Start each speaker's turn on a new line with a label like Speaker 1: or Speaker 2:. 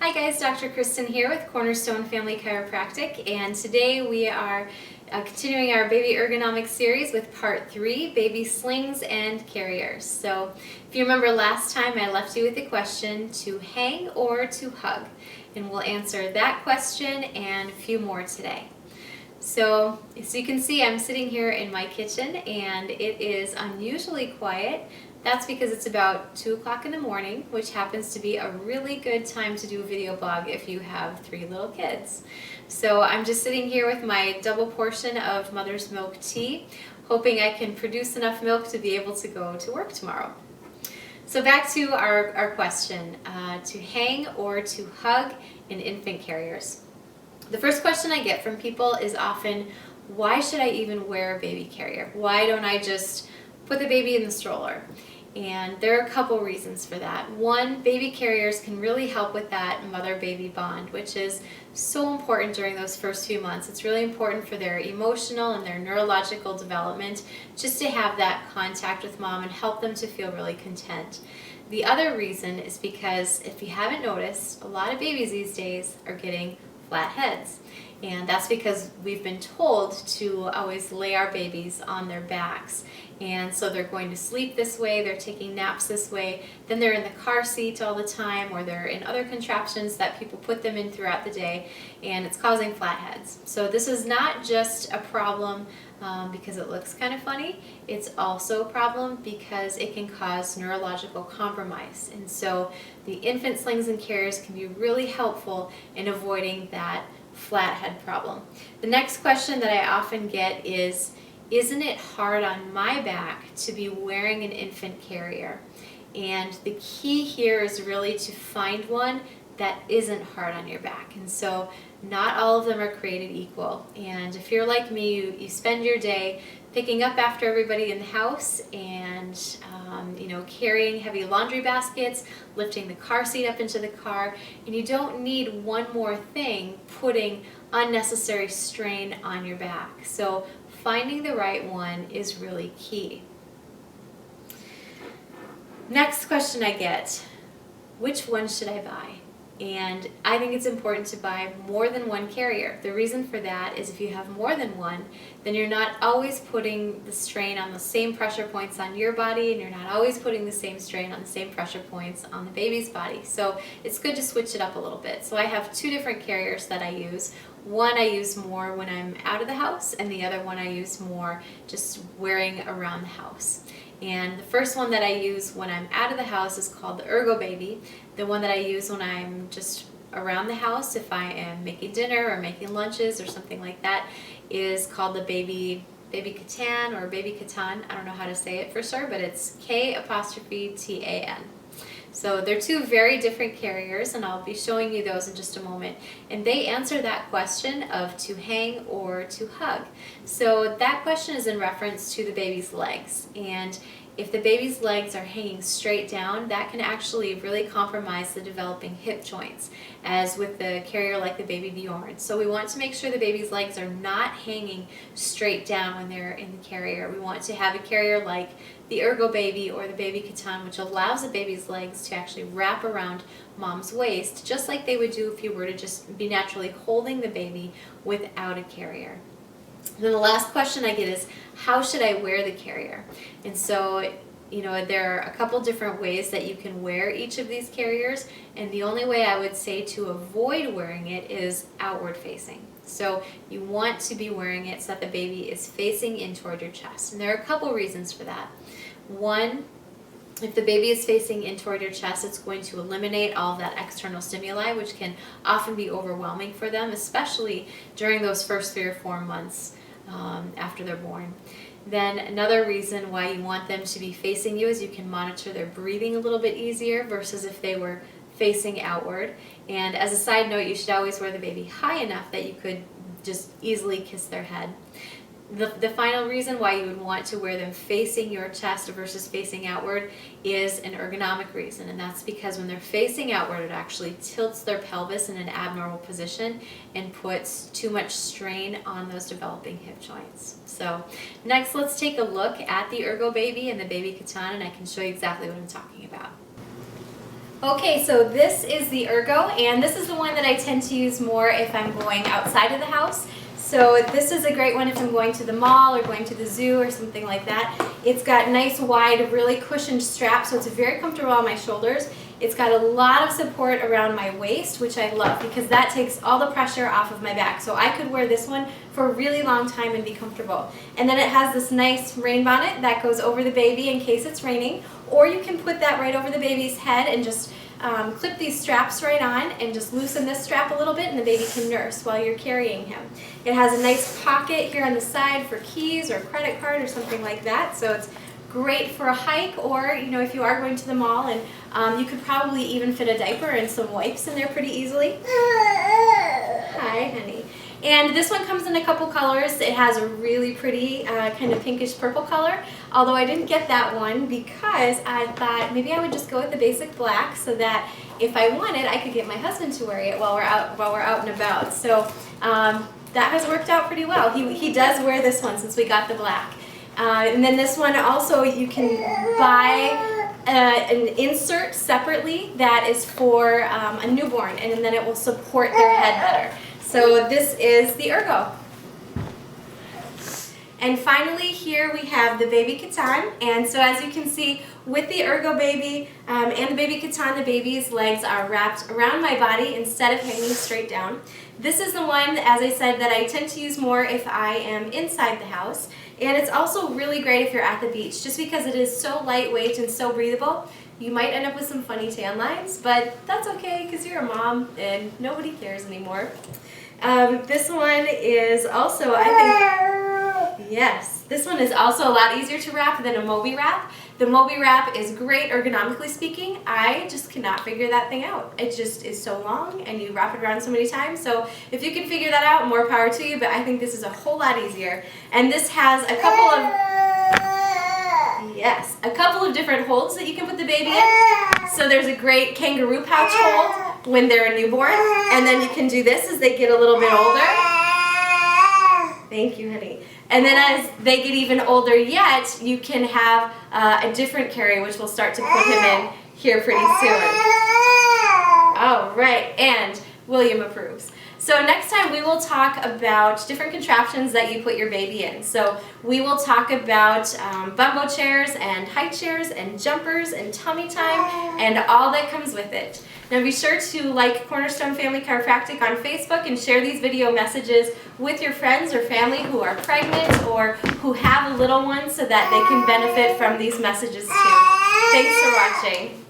Speaker 1: Hi guys, Dr. Kristin here with Cornerstone Family Chiropractic, and today we are continuing our baby ergonomics series with part 3, baby slings and carriers. So if you remember last time, I left you with a question: to hang or to hug, and we'll answer that question and a few more today. So as you can see, I'm sitting here in my kitchen and it is unusually quiet. That's because it's about 2 o'clock in the morning, which happens to be a really good time to do a video blog if you have 3 little kids. So I'm just sitting here with my double portion of mother's milk tea, hoping I can produce enough milk to be able to go to work tomorrow. So back to our question, to hang or to hug in infant carriers. The first question I get from people is often, why should I even wear a baby carrier? Why don't I just put the baby in the stroller? And there are a couple reasons for that. One, baby carriers can really help with that mother-baby bond, which is so important during those first few months. It's really important for their emotional and their neurological development just to have that contact with mom and help them to feel really content. The other reason is because, if you haven't noticed, a lot of babies these days are getting flat heads. And that's because we've been told to always lay our babies on their backs. And so they're going to sleep this way, they're taking naps this way, then they're in the car seat all the time, or they're in other contraptions that people put them in throughout the day, and it's causing flat heads. So this is not just a problem because it looks kind of funny, it's also a problem because it can cause neurological compromise. And so the infant slings and carriers can be really helpful in avoiding that flat head problem. The next question that I often get is, isn't it hard on my back to be wearing an infant carrier? And the key here is really to find one that isn't hard on your back. And so not all of them are created equal. And if you're like me, you spend your day picking up after everybody in the house and carrying heavy laundry baskets, lifting the car seat up into the car, and you don't need one more thing putting unnecessary strain on your back. So finding the right one is really key. Next question I get, which one should I buy? And I think it's important to buy more than one carrier. The reason for that is if you have more than one, then you're not always putting the strain on the same pressure points on your body, and you're not always putting the same strain on the same pressure points on the baby's body. So it's good to switch it up a little bit. So I have 2 different carriers that I use. One I use more when I'm out of the house, and the other one I use more just wearing around the house. And the first one that I use when I'm out of the house is called the Ergo Baby. The one that I use when I'm just around the house, if I am making dinner or making lunches or something like that, is called the baby Catan or baby Catan. I don't know how to say it for sure, but it's K''T''A''N. So they're 2 very different carriers, and I'll be showing you those in just a moment. And they answer that question of to hang or to hug. So that question is in reference to the baby's legs. And if the baby's legs are hanging straight down, that can actually really compromise the developing hip joints, as with the carrier like the baby Bjorn. So we want to make sure the baby's legs are not hanging straight down when they're in the carrier. We want to have a carrier like the Ergo Baby or the baby Catan, which allows the baby's legs to actually wrap around mom's waist, just like they would do if you were to just be naturally holding the baby without a carrier. Then the last question I get is, how should I wear the carrier? And so, there are a couple different ways that you can wear each of these carriers, and the only way I would say to avoid wearing it is outward facing. So you want to be wearing it so that the baby is facing in toward your chest. And there are a couple reasons for that. One, if the baby is facing in toward your chest, it's going to eliminate all of that external stimuli, which can often be overwhelming for them, especially during those first 3 or 4 months after they're born. Then another reason why you want them to be facing you is you can monitor their breathing a little bit easier versus if they were facing outward. And as a side note, you should always wear the baby high enough that you could just easily kiss their head. The final reason why you would want to wear them facing your chest versus facing outward is an ergonomic reason, and that's because when they're facing outward, it actually tilts their pelvis in an abnormal position and puts too much strain on those developing hip joints. So next, let's take a look at the Ergo Baby and the baby Catan, and I can show you exactly what I'm talking about. Okay, so this is the Ergo, and this is the one that I tend to use more if I'm going outside of the house. So this is a great one if I'm going to the mall or going to the zoo or something like that. It's got nice, wide, really cushioned straps, so it's very comfortable on my shoulders. It's got a lot of support around my waist, which I love because that takes all the pressure off of my back. So I could wear this one for a really long time and be comfortable. And then it has this nice rain bonnet that goes over the baby in case it's raining, or you can put that right over the baby's head and just clip these straps right on and just loosen this strap a little bit and the baby can nurse while you're carrying him. It has a nice pocket here on the side for keys or credit card or something like that, so it's great for a hike, or if you are going to the mall, and you could probably even fit a diaper and some wipes in there pretty easily. Hi, honey. And this one comes in a couple colors. It has a really pretty kind of pinkish purple color, although I didn't get that one because I thought maybe I would just go with the basic black so that if I wanted, I could get my husband to wear it while we're out and about. So that has worked out pretty well. He does wear this one since we got the black. And then this one also, you can buy an insert separately that is for a newborn, and then it will support their head better. So this is the Ergo. And finally here we have the baby Catan, and so as you can see with the Ergo baby and the baby Catan, the baby's legs are wrapped around my body instead of hanging straight down. This is the one, as I said, that I tend to use more if I am inside the house, and it's also really great if you're at the beach just because it is so lightweight and so breathable. You might end up with some funny tan lines, but that's okay because you're a mom and nobody cares anymore. This one is also, I think, yes, this one is also a lot easier to wrap than a Moby wrap. The Moby wrap is great ergonomically speaking. I just cannot figure that thing out. It just is so long and you wrap it around so many times. So if you can figure that out, more power to you, but I think this is a whole lot easier. And this has a couple of different holds that you can put the baby in. So there's a great kangaroo pouch hold when they're a newborn, and then you can do this as they get a little bit older. Thank you, honey. And then as they get even older yet, you can have a different carry, which we'll start to put him in here pretty soon. All right, and William approves. So next time we will talk about different contraptions that you put your baby in. So we will talk about bumbo chairs and high chairs and jumpers and tummy time and all that comes with it. Now be sure to like Cornerstone Family Chiropractic on Facebook and share these video messages with your friends or family who are pregnant or who have a little one so that they can benefit from these messages too. Thanks for watching.